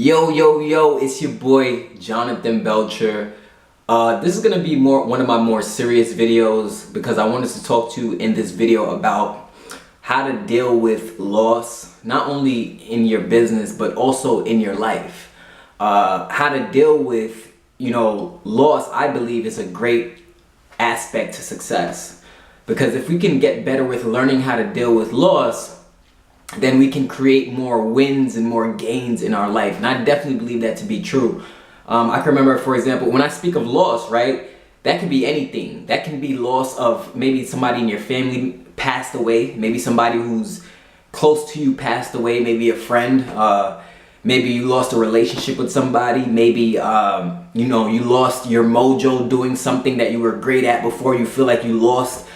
Yo, it's your boy Jonathan Belcher. This is gonna be one of my more serious videos because I wanted to talk to you in this video about how to deal with loss, not only in your business but also in your life. How to deal with, loss, I believe, is a great aspect to success, because if we can get better with learning how to deal with loss, then we can create more wins and more gains in our life. And I definitely believe that to be true. I can remember, for example, when I speak of loss, right, that can be anything. That can be loss of maybe somebody in your family passed away, maybe somebody who's close to you passed away, maybe a friend, maybe you lost a relationship with somebody, maybe you lost your mojo doing something that you were great at before. You feel like you lost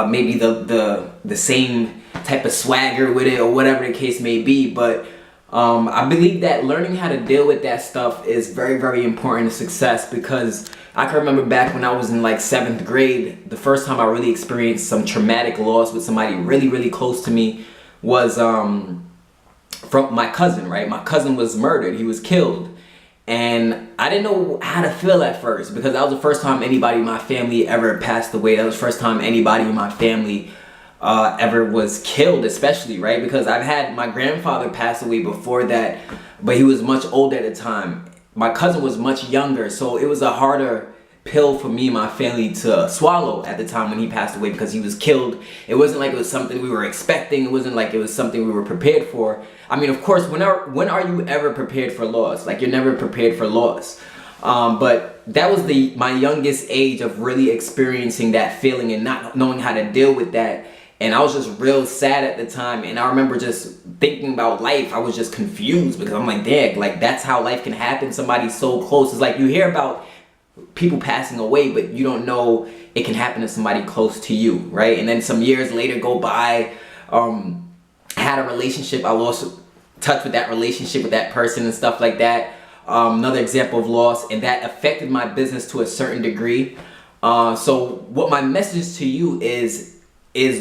maybe the same type of swagger with it, or whatever the case may be. But I believe that learning how to deal with that stuff is very, very important to success, because I can remember back when I was in like 7th grade, the first time I really experienced some traumatic loss with somebody really, really close to me was from my cousin, right? My cousin was murdered. He was killed. And I didn't know how to feel at first, because that was the first time anybody in my family ever passed away. That was the first time anybody in my family ever was killed, especially, right? Because I've had my grandfather pass away before that, but he was much older at the time. My cousin was much younger, so it was a harder pill for me and my family to swallow at the time when he passed away, because he was killed. It wasn't like it was something we were expecting. It wasn't like it was something we were prepared for. I mean, of course, when are you ever prepared for loss? Like, you're never prepared for loss. But that was my youngest age of really experiencing that feeling and not knowing how to deal with that. And I was just real sad at the time. And I remember just thinking about life. I was just confused, because I'm like, dang, like, that's how life can happen. Somebody so close. It's like you hear about people passing away, but you don't know it can happen to somebody close to you, right? And then some years later go by, had a relationship. I lost touch with that relationship with that person and stuff like that. Another example of loss, and that affected my business to a certain degree. So what my message to you is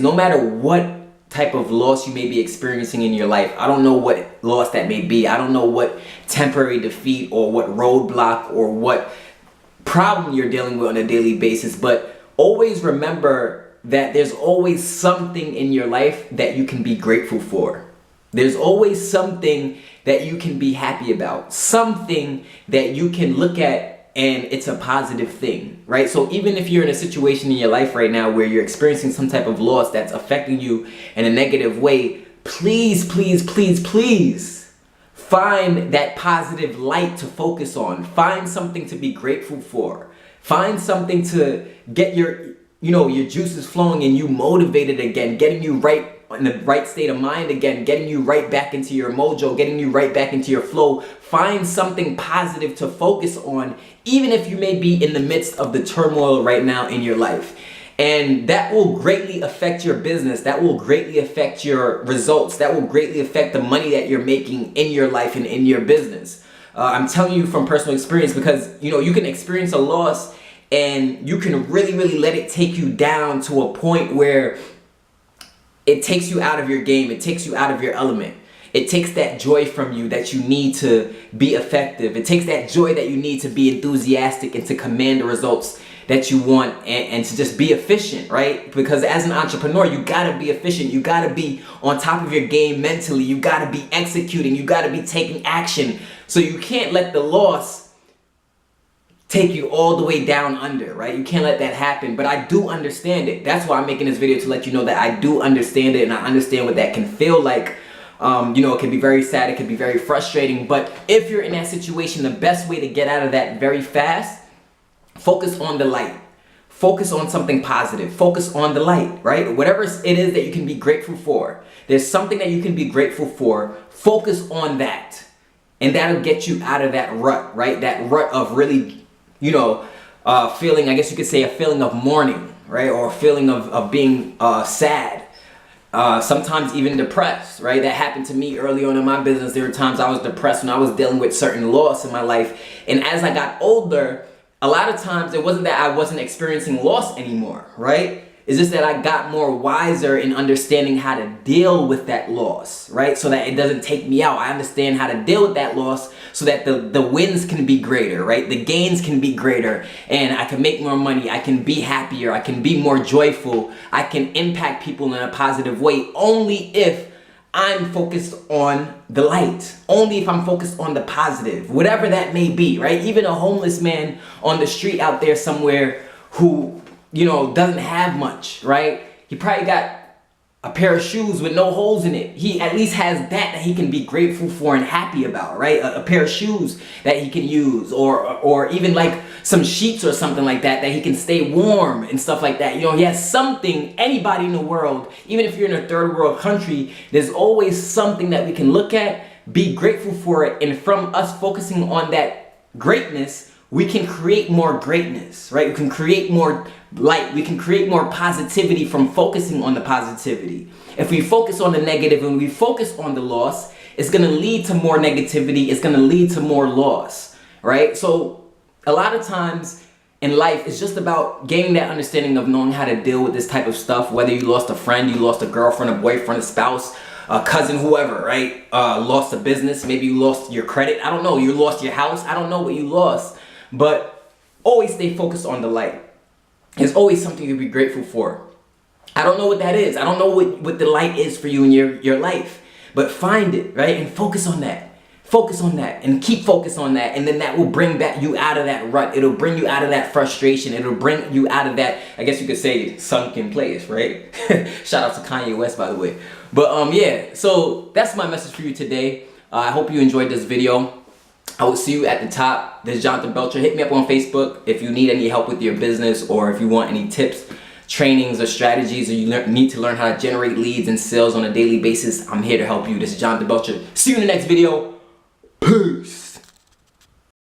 no matter what type of loss you may be experiencing in your life, I don't know what loss that may be. I don't know what temporary defeat or what roadblock or what problem you're dealing with on a daily basis, but always remember that there's always something in your life that you can be grateful for. There's always something that you can be happy about, something that you can look at and it's a positive thing, right? So even if you're in a situation in your life right now where you're experiencing some type of loss that's affecting you in a negative way, please find that positive light to focus on. Find something to be grateful for. Find something to get your juices flowing and you motivated again, getting you right in the right state of mind again, getting you right back into your mojo, getting you right back into your flow. Find something positive to focus on, even if you may be in the midst of the turmoil right now in your life. And that will greatly affect your business. That will greatly affect your results. That will greatly affect the money that you're making in your life and in your business. I'm telling you from personal experience, because you can experience a loss and you can really, really let it take you down to a point where it takes you out of your game. It takes you out of your element. It takes that joy from you that you need to be effective. It takes that joy that you need to be enthusiastic and to command the results that you want, and to just be efficient, right? Because as an entrepreneur, you gotta be efficient. You gotta be on top of your game mentally. You gotta be executing. You gotta be taking action. So you can't let the loss take you all the way down under, right? You can't let that happen. But I do understand it. That's why I'm making this video, to let you know that I do understand it, and I understand what that can feel like. It can be very sad. It can be very frustrating. But if you're in that situation, the best way to get out of that very fast, focus on the light. Focus on something positive. Focus on the light, right? Whatever it is that you can be grateful for. There's something that you can be grateful for. Focus on that. And that'll get you out of that rut, right? That rut of really, feeling, I guess you could say, a feeling of mourning, right? Or a feeling of being sad. Sometimes even depressed, right? That happened to me early on in my business. There were times I was depressed when I was dealing with certain loss in my life. And as I got older, a lot of times it wasn't that I wasn't experiencing loss anymore, right? It's just that I got more wiser in understanding how to deal with that loss, right? So that it doesn't take me out. I understand how to deal with that loss so that the wins can be greater, right? The gains can be greater, and I can make more money. I can be happier. I can be more joyful. I can impact people in a positive way only if I'm focused on the light, only if I'm focused on the positive, whatever that may be, right? Even a homeless man on the street out there somewhere who, you know, doesn't have much, right? He probably got a pair of shoes with no holes in it. He at least has that he can be grateful for and happy about, right? A pair of shoes that he can use, or even like some sheets or something like that he can stay warm and stuff like that. You know, he has something. Anybody in the world, even if you're in a third world country, there's always something that we can look at, be grateful for it, and from us focusing on that greatness, we can create more greatness, right? We can create more light. We can create more positivity from focusing on the positivity. If we focus on the negative and we focus on the loss, it's going to lead to more negativity. It's going to lead to more loss, right? So a lot of times in life, it's just about gaining that understanding of knowing how to deal with this type of stuff. Whether you lost a friend, you lost a girlfriend, a boyfriend, a spouse, a cousin, whoever, right? Lost a business. Maybe you lost your credit. I don't know. You lost your house. I don't know what you lost. But always stay focused on the light. There's always something to be grateful for. I don't know what that is. I don't know what the light is for you in your life. But find it, right? And focus on that. Focus on that and keep focused on that. And then that will bring back you out of that rut. It'll bring you out of that frustration. It'll bring you out of that, I guess you could say, sunken place, right? Shout out to Kanye West, by the way. But yeah, so that's my message for you today. I hope you enjoyed this video. I will see you at the top. This is Jonathan Belcher. Hit me up on Facebook if you need any help with your business, or if you want any tips, trainings, or strategies, or you need to learn how to generate leads and sales on a daily basis. I'm here to help you. This is Jonathan Belcher. See you in the next video. Peace.